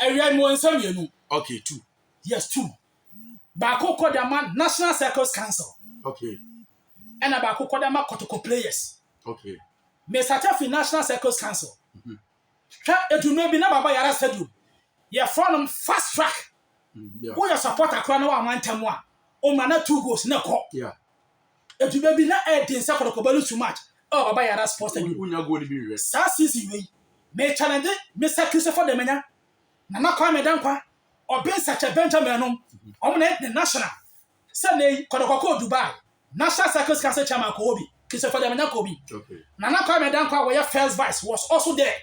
Area mo nsam yenu. Okay, 2. Yes, 2. Baako kɔ de man National Circles Council. Okay. Ɛna baako kɔ de man Kotoko Players. Okay. Me started for National Circles Council. Hwɛ eduno bi na baba yara stadium. Ye from fast track. Who your supporter kra na wa mantam a. O ma na 2 goals na kɔ. Yeah. Eduno bi na edin sa Kotoko balu too much. Oh baba yara sports stadium. Unya goal bi we. Sa season we. Me challenge Mr. Christopher Demenya. Nana Kwame Dankwa. Obi Sacha Benjamin nom. Omo na the national. Say na Kotoko Dubai. National Circles Council chairman ko obi. Christopher Demenya ko obi. Okay. Nana Kwame Dankwa where first vice was also there.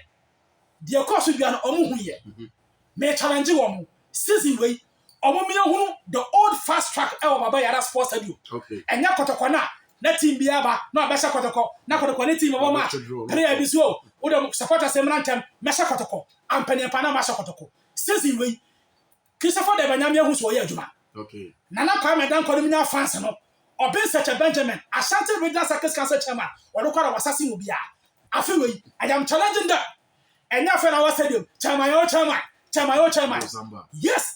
The course will be an omu hu ye. Me challenge womu. Season way. Omu mi hu the old fast track e baba yara sports stadium. Okay. Enya Kotoko na team bi aba na obesha Kotoko. Na Kotoko ni team baba match. Player bi so o dem supporters emrantem mesha Kotoko. Ampani pa na masha Kotoko. Season way. Christopher Demenya mi hu so ye adwuma. Okay. Nana Kwame Dankwa mi nya fans no. Obi Sacha Benjamin, Ashanti Regional Circles Council chairman. Walukara wasasi mu bia. Afi we, I am challenging them. And now, for our stadium, chairman. Yes,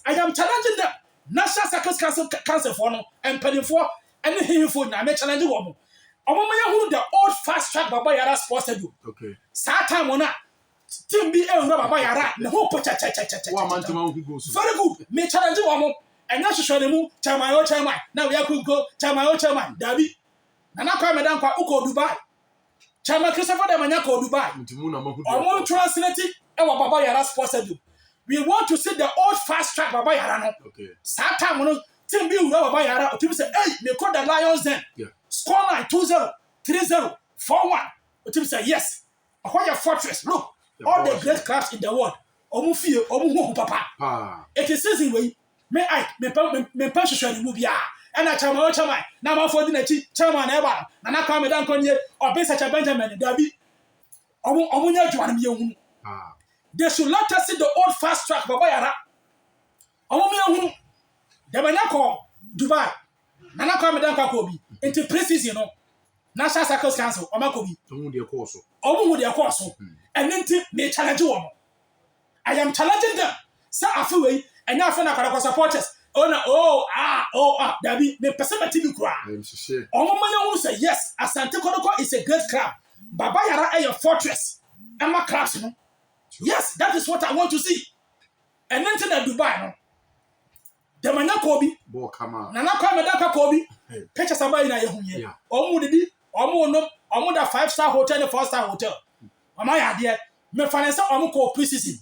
I am challenging them. National Circles Council for no, and penny for anything for now. I'm challenging them. Who the old fast track Baba Yara sports stadium. Okay. Satan Mona, Team B. Baba Yara, the whole Very good. Me challenging them. And now, show them, chairman. Now we are going to go, chairman, Dabi. Nana Kwame Dankwa uko Dubai. Chairman Christopher Demenya ko Dubai. I want to translate it. Baba Yara sports stadium. We want to see the old fast track Baba Yara no. Okay. Satan no team be Baba Yara. Team say, hey, they call the Lions then. Yeah. Score line 2-0, 3-0, 4-1. Team say yes. Ahoya Fortress. Look, all the great clubs in the world. Omu fie, omu hu papa. It is season way. Me pension share mu bia. And a chairman, now my for the chairman ever. Nana Kwame Dankwa nye Obi Sacha Benjamin Dabi. Omunya Juan Miyu. They should let us see the old fast track Baba Yara. Omunya Demenya ko Dubai. Nana Kwame Dankwa ko bi. Into pre-season no. National Circles Council Omakobi. Omu de course. And then me challenge you. I am challenging them. Say afiwe and now for supporters. Dabi, me perceive TV cry. Omo say yes, Asante Kotoko is a great club. Baba Yara is a fortress. Emma clubs, no? Yes, that is what I want to see. And then to Dubai, no? Demenya Kobi. Nana Kwame Dankwa Kobi. Picture somebody na yehuye. Omo de bi, omo da 5-star hotel and 4-star hotel. Mama ya there, me finance omo ko pre-season.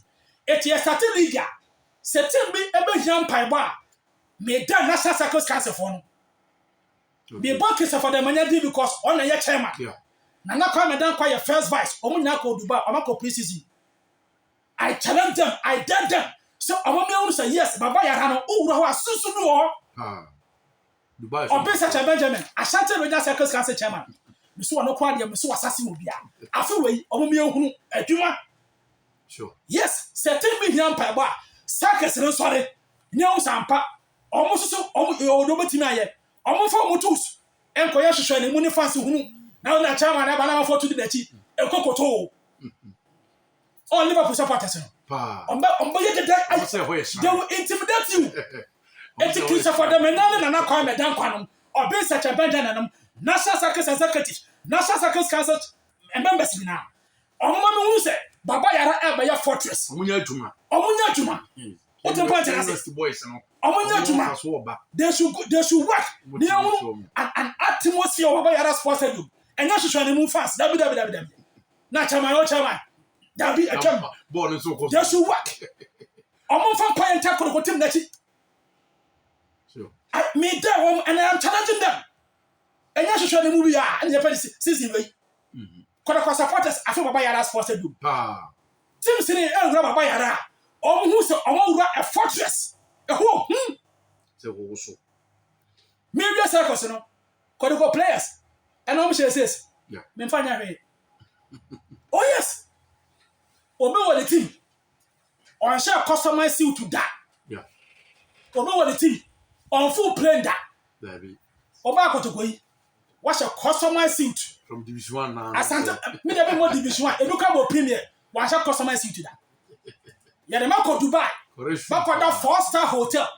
Eti starting league. Setting be ebe hiam paiba. Me da National Circles Council for no. Me bank is for the money because on a chairman. Nana Kwame Dankwa your first vice. Omo nya ko Dubai, omo ko pre-season. I challenge them, I dare them. So omo me say yes, Baba Yara no owura ho asusu no. Dubai. Obi Sacha Benjamin, Ashanti Regional Circles Council chairman. Me so no kwa dia me so asase mo bia. Afi we omo me hunu adwuma. Sure. Yes, setting me hiam paiba. Circus no sorry. Nyawo sampa. Omo so omo do betimi aye. Omo fa omo tools. Enkoya hwehwe ne mu ne fancy hunu. Na na chairman na ba na for to the dachi. Ekokoto. On Liverpool supporters no. Omba ye de they will intimidate you. Eti Christopher Demenya na Kwame Dankwa no. Obi Sacha Benjamin no. National Circles Executive. National Circles Council members now. Omo me hu say Baba Yara ebe ya fortress. Omunya adwuma. What the point is? They should work. They an atmosphere of Baba Yara sports stadium. And now she's trying to move fast. WWW. Now chairman. Dabi a chairman. They should work. I'm from Pine Tackle for Tim Netty. I made them and I am challenging them. And now she's trying to move here and the season way. Kotoko supporters afi Baba Yara sports stadium. Tim Sini Baba Yara. Who say a fortress. A home. Say also. Maybe a circus, you know. Kotoko players. And how much says? Yeah. Oh yes. Obe what the team. On share customized suit to that. Yeah. Obe what the team. On full plane that. There be. Oba Kotoko. What's a customized suit? From Division 1 now. Asante. Me dey more Division 1. Educable Premier. What's a customized suit to that? Yeah, the man called Dubai. Bako da 4-star hotel.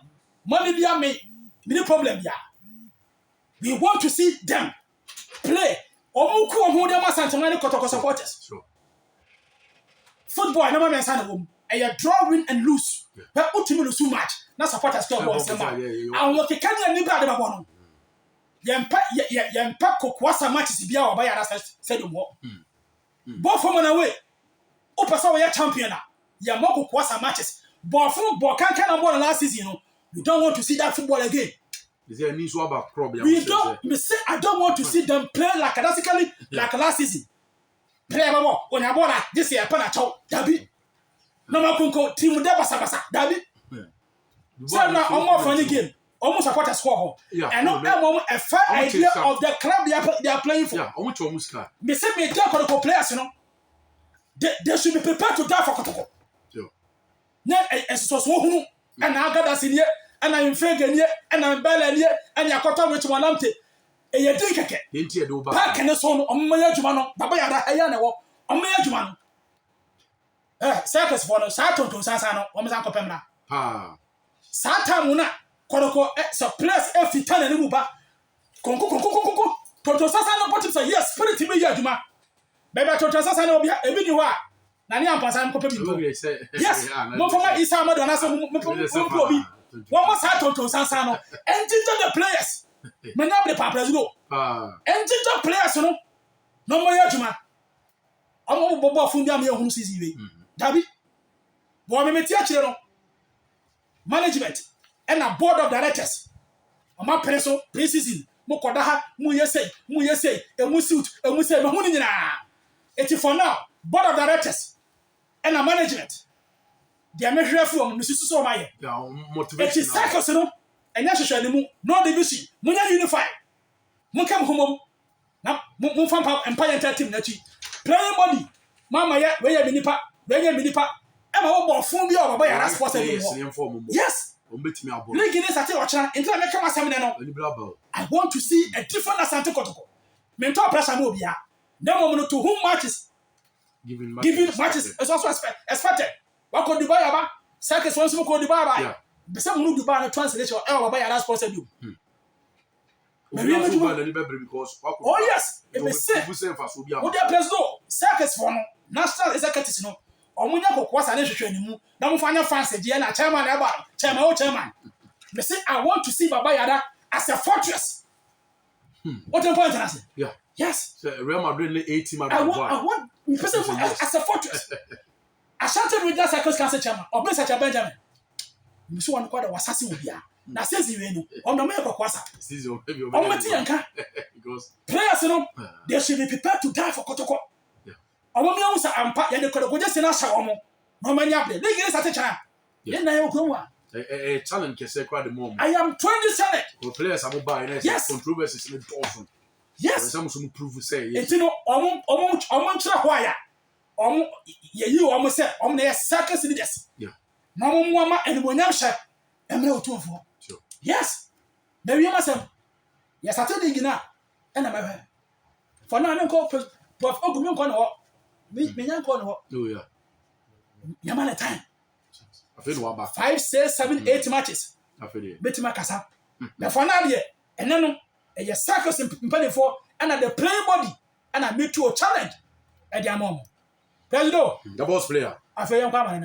Money be me. No problem ya. We want to see them play. Omuku omu dem asantemani Kotoko supporters. Sure. Football never mention a woman. And you draw, win and lose. But ultimately lose too much. Now supporters talk about them. And what can you need brother Babono? Yempa Kokwasa matches be our buyer as said more. Both from away. Upasa we champion. Yamoko Kwasa matches. But football can't about last season. You don't want to see that football again. Is there any about problem? We don't. I don't want to see them play like classically like last season. Play more when I bought this year. Panacho, Dabi. No more team Deba Sabasa, Dabi. So now, almost funny game. Almost support a score. And not a fair idea of the club they are playing for. Yeah, almost car. Me say me talk on the players, you know. They should be prepared to die for Kotoko. Sure. Now, so who and I got us in here, and I'm faking here, and I'm bailing here, and you're caught with one empty. And you drink it. Ain't you do back and so on my Jumano, Baba Ayana, on my Jumano. Circus for the Sato to Sasano, Omazako Pemna. Ah. Sata Muna, Kodoko, surplus every time and move back. Conco, Toto Sasano, but it's a yes, spirit to me, Yajuma. Baby, Toto Sasano, even you are. Nania Pasan Copabi. Yes, no for my Isama, and as a Mupobi. One more Sato to Sasano, and the players. Manable Papazo. And the players, no more Yajuma. I'm all Bobo Fundia, who sees you. Dabi, Boametia management and a board of directors. Oma Pereso, pre-season, Mokodaha, Muyese, a Musut, a Muse, Mahunina. It's for now, board of directors and a management. They are measuring from Mrs. Somaya. It is cycles, and necessarily no division, Munya unify. Mukam home, now Mufampa and Payanta Team Nachi. Playing body, Mama, where you Minipa. Minipa, Emma Obo Fumbi or Baya Sports. Yes, Linking is at Ocha, until I come as I want to see a different Asante Kotoko. Mentor pressure Mobia. No to whom matches giving matches is also expected. What could the buyer? Circus once more called the Baba. The some who do buy translation or Baya Sports. Because oh yes, if they say, what their place do? Circus for national executives no. Omunya Kokwasa na hwehwe mu na mfanya fans je na chairman eba chairman me say I want to see Baba Yara as a fortress. What the point is? Yeah. Yes. So Real Madrid 80 I want person as a fortress. I shouted with that circus council chairman or Mr. Benjamin. Me so one kwada wasase obia. Na sense we no. On no make Kokwasa. Because players no they should be prepared to die for Kotoko. Omo usa ampa ya de kodo just na sha omo no manya play they get start chana then na yo kwanwa challenge kese kwa the moment I am 20 challenge the players am buy na controversies in the yes some prove say yes you know omo chira ho aya omo ye omo say omo na circus leaders yeah na omo mo ama enimonyam sha emre otuofo sure yes na wi ma sam yes atedi gina na ma for now no ko ogumi ko na me nyan ko no oh yeah yamana time I feel what about 5 6 7 8 matches I feel it betima kasa na for now there and no e circus impany for and the play body and I meet to a challenge e dia mom president the boss player I feel yam kwa